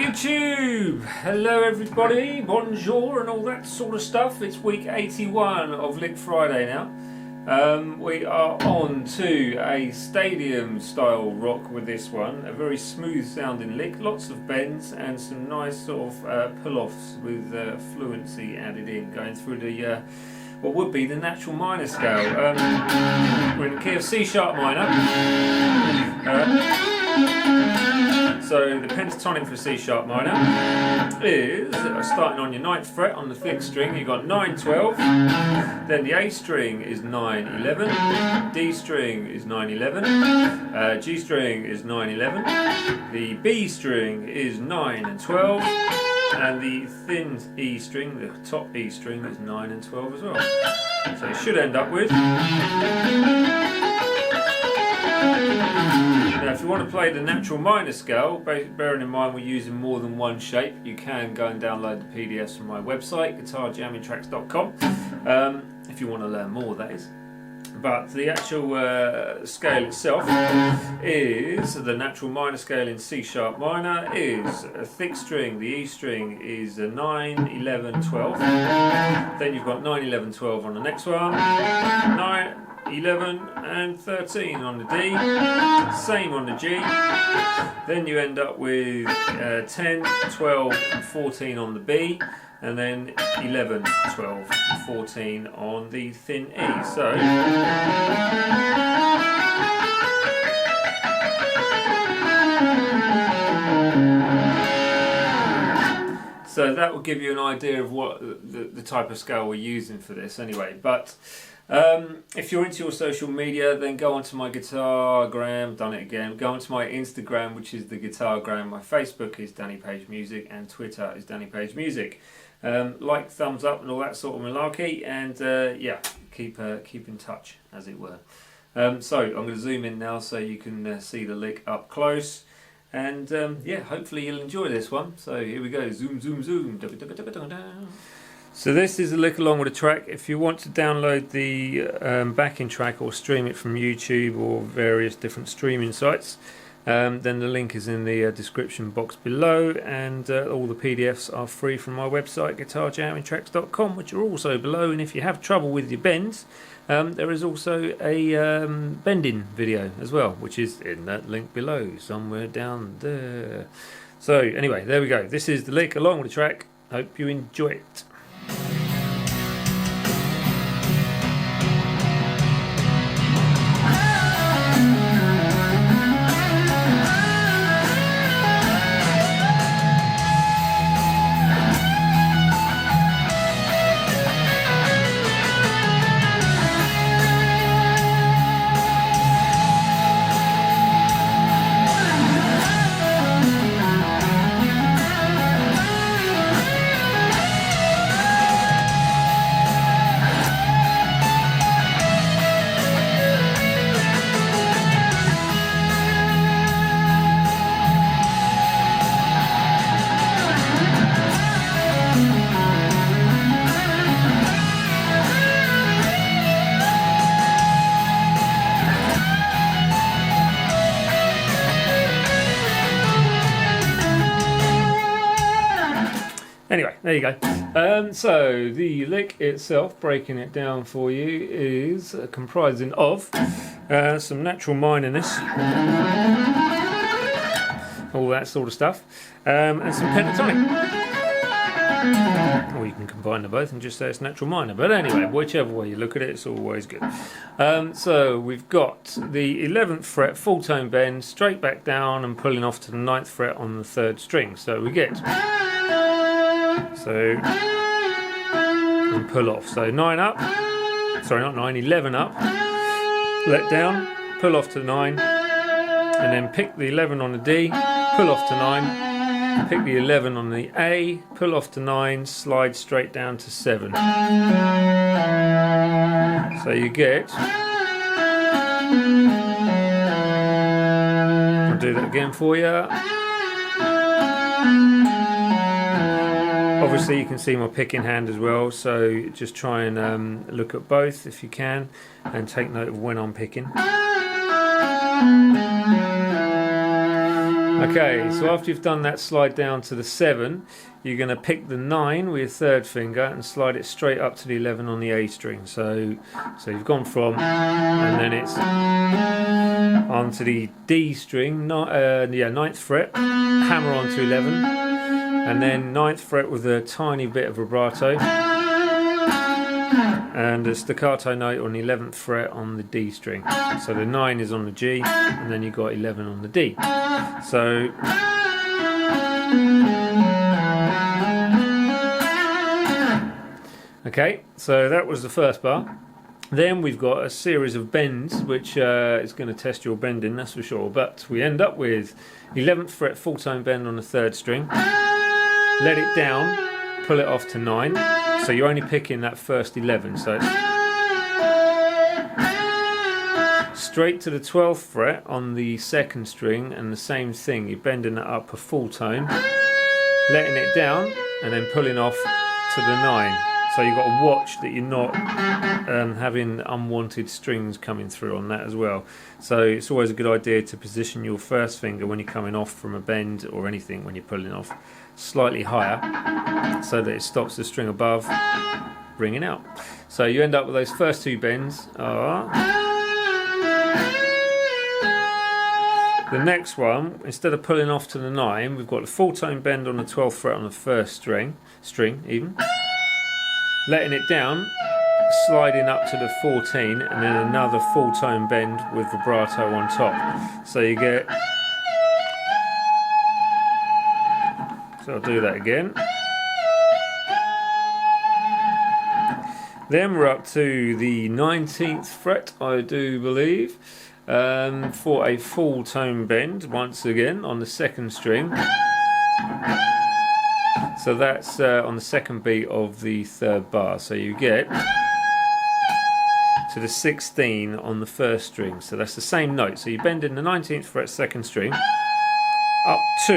YouTube! Hello everybody, bonjour and all that sort of stuff. It's week 81 of Lick Friday now. We are on to a stadium style rock with this one. A very smooth sounding lick, lots of bends and some nice sort of pull-offs with fluency added in, going through the what would be the natural minor scale. We're in the key of C sharp minor. So the pentatonic for C sharp minor is starting on your 9th fret on the 5th string. You've got 9, 12. Then the A string is 9, 11. D string is 9, 11. G string is 9, 11. The B string is 9 and 12. And the thin E string, the top E string, is 9 and 12 as well. So you should end up with. Now if you want to play the natural minor scale, bearing in mind we're using more than one shape, you can go and download the PDFs from my website, guitarjammingtracks.com, if you want to learn more, that is. But the actual scale itself is the natural minor scale in C sharp minor is a thick string. The E string is a 9, 11, 12. Then you've got 9, 11, 12 on the next one. 9, 11 and 13 on the D. Same on the G. Then you end up with 10, 12 and 14 on the B. And then 11, 12, 14 on the thin E. So that will give you an idea of what the type of scale we're using for this anyway. But if you're into your social media, then go onto my Guitargram, done it again, go onto my Instagram, which is the Guitargram, my Facebook is Danny Page Music, and Twitter is Danny Page Music. Like, thumbs up and all that sort of malarkey, and yeah, keep in touch, as it were. So I'm going to zoom in now so you can see the lick up close, and yeah, hopefully you'll enjoy this one. So here we go, zoom, zoom, zoom. So this is a lick along with a track. If you want to download the backing track or stream it from YouTube or various different streaming sites, then the link is in the description box below, and all the PDFs are free from my website, guitarjammingtracks.com, which are also below. And if you have trouble with your bends, there is also a bending video as well, which is in that link below, somewhere down there. So anyway, there we go. This is the lick along with the track. Hope you enjoy it. Anyway, there you go. So the lick itself, breaking it down for you, is comprising of some natural minorness, all that sort of stuff, and some pentatonic. Or you can combine them both and just say it's natural minor. But anyway, whichever way you look at it, it's always good. So we've got the 11th fret, full tone bend, straight back down and pulling off to the 9th fret on the 3rd string. So we get... So, and pull off. So 9 up, sorry, not 9, 11 up, let down, pull off to 9, and then pick the 11 on the D, pull off to 9, pick the 11 on the A, pull off to 9, slide straight down to 7. So you get, I'll do that again for you. Obviously you can see my picking hand as well, so just try and look at both if you can, and take note of when I'm picking. Okay, so after you've done that slide down to the 7, you're going to pick the 9 with your third finger and slide it straight up to the 11 on the A string. So you've gone from, and then it's onto the D string, ninth fret, hammer onto 11, and then ninth fret with a tiny bit of vibrato, and a staccato note on the 11th fret on the D string. So the 9 is on the G, and then you've got 11 on the D. So okay, so that was the first bar. Then we've got a series of bends, which is going to test your bending, that's for sure. But we end up with 11th fret full tone bend on the third string, let it down, pull it off to 9. So you're only picking that first 11. So it's straight to the 12th fret on the second string, and the same thing, you're bending that up a full tone, letting it down, and then pulling off to the 9. So you've got to watch that you're not having unwanted strings coming through on that as well. So it's always a good idea to position your first finger when you're coming off from a bend or anything when you're pulling off slightly higher, so that it stops the string above ringing out. So you end up with those first 2 bends. The next one, instead of pulling off to the 9, we've got the full tone bend on the 12th fret on the first string even, letting it down, sliding up to the 14, and then another full tone bend with vibrato on top. So you get, so I'll do that again. Then we're up to the 19th fret, I do believe, for a full tone bend once again on the second string. So that's on the second beat of the third bar. So you get to the 16 on the first string. So that's the same note. So you bend in the 19th fret second string up to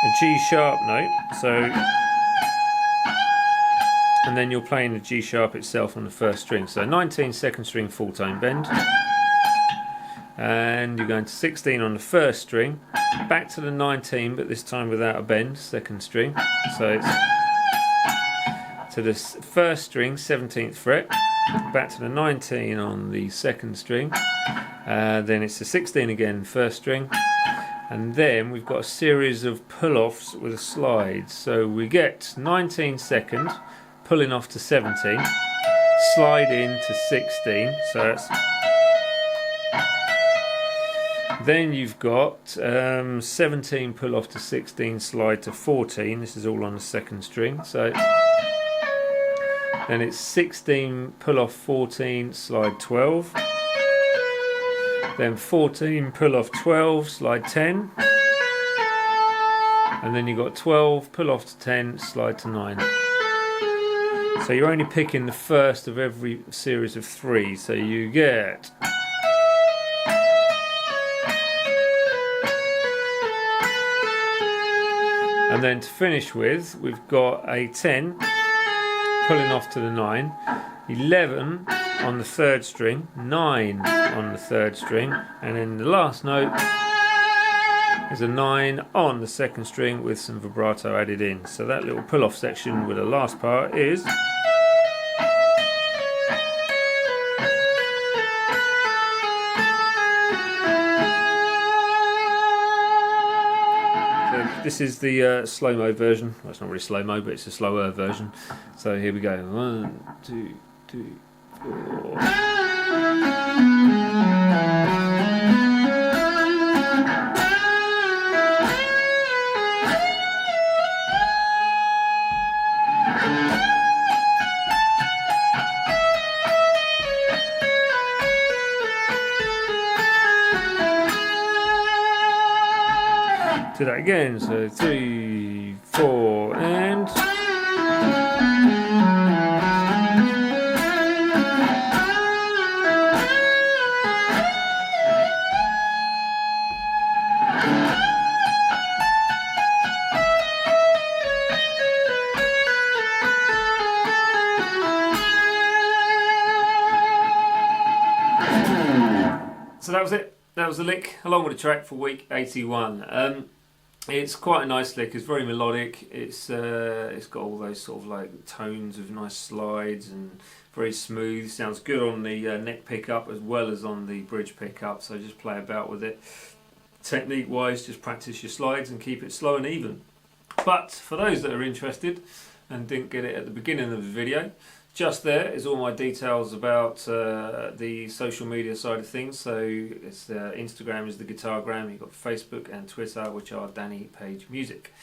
a G sharp note. So, and then you're playing the G sharp itself on the first string. So 19 second string full tone bend, and you're going to 16 on the first string, back to the 19, but this time without a bend, second string. So it's to the first string, 17th fret, back to the 19 on the second string, then it's the 16 again, first string, and then we've got a series of pull-offs with a slide. So we get 19 second, pulling off to 17, slide in to 16, so that's, then you've got 17 pull off to 16, slide to 14, this is all on the second string, so then it's 16 pull off 14, slide 12, then 14 pull off 12, slide 10, and then you've got 12 pull off to 10, slide to 9. So you're only picking the first of every series of 3, so you get and then to finish with, we've got a 10 pulling off to the 9, 11 on the third string, 9 on the third string, and then the last note is a 9 on the second string with some vibrato added in. So that little pull off section with the last part is this is the slow-mo version. Well, it's not really slow-mo, but it's a slower version. So here we go. 1, 2, 3, 4. Do that again, so 3, 4, and so that was it. that was the lick along with the track for week 81. It's quite a nice lick. It's very melodic. It's got all those sort of like tones of nice slides and very smooth. Sounds good on the neck pickup as well as on the bridge pickup. So just play about with it. Technique wise, just practice your slides and keep it slow and even. But for those that are interested and didn't get it at the beginning of the video, just there is all my details about the social media side of things. So it's Instagram is the Guitargram, you've got Facebook and Twitter, which are Danny Page Music.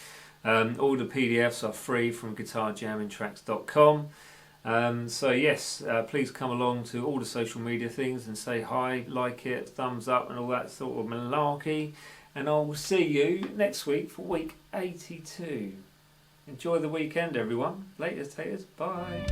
All the PDFs are free from guitarjammingtracks.com. So yes, please come along to all the social media things and say hi, like it, thumbs up and all that sort of malarkey. And I will see you next week for week 82. Enjoy the weekend, everyone. Later, taters. Bye.